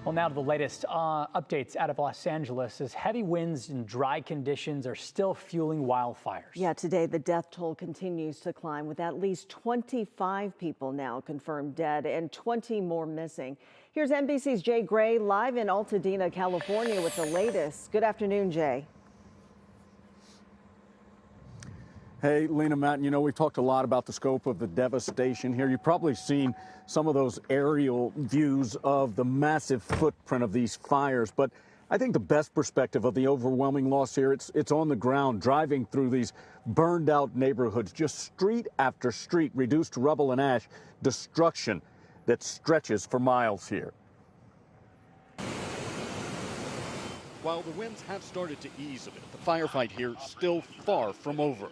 Well, now to the latest updates out of Los Angeles as heavy winds and dry conditions are still fueling wildfires. Yeah, today the death toll continues to climb with at least 25 people now confirmed dead and 20 more missing. Here's NBC's Jay Gray live in Altadena, California with the latest. Good afternoon, Jay. Hey, Lena, Matt, you know, we've talked a lot about the scope of the devastation here. You've probably seen some of those aerial views of the massive footprint of these fires. But I think the best perspective of the overwhelming loss here, it's on the ground, driving through these burned out neighborhoods, just street after street, reduced to rubble and ash, destruction that stretches for miles here. While the winds have started to ease a bit, the firefight here still far from over.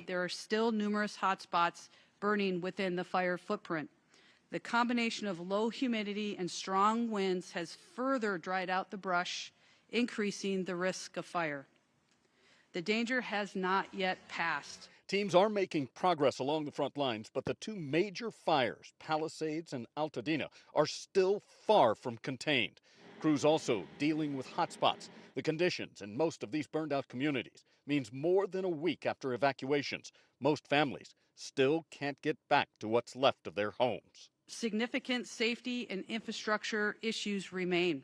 There are still numerous hot spots burning within the fire footprint. The combination of low humidity and strong winds has further dried out the brush, increasing the risk of fire. The danger has not yet passed. Teams are making progress along the front lines, but the two major fires, Palisades and Altadena, are still far from contained. Crews also dealing with hot spots. The conditions in most of these burned out communities means more than a week after evacuations, most families still can't get back to what's left of their homes. Significant safety and infrastructure issues remain,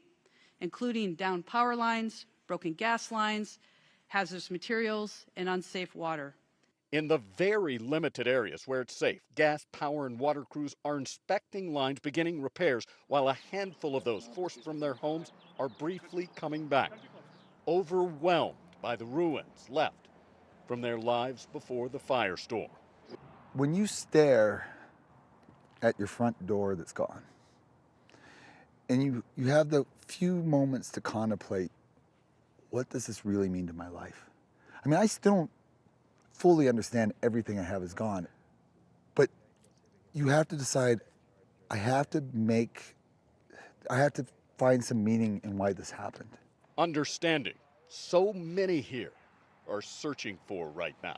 including downed power lines, broken gas lines, hazardous materials, and unsafe water. In the very limited areas where it's safe, gas, power, and water crews are inspecting lines, beginning repairs, while a handful of those forced from their homes are briefly coming back, overwhelmed by the ruins left from their lives before the firestorm. When you stare at your front door that's gone, and you have the few moments to contemplate, what does this really mean to my life? I mean, I still don't fully understand everything I have is gone, but you have to decide, I have to find some meaning in why this happened. Understanding so many here are searching for right now.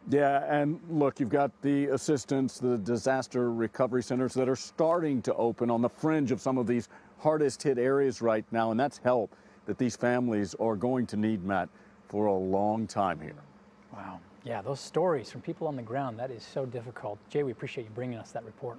Yeah, and look, you've got the assistance, the disaster recovery centers that are starting to open on the fringe of some of these hardest hit areas right now, and that's help that these families are going to need, Matt, for a long time here. Wow. Yeah, those stories from people on the ground, that is so difficult. Jay, we appreciate you bringing us that report.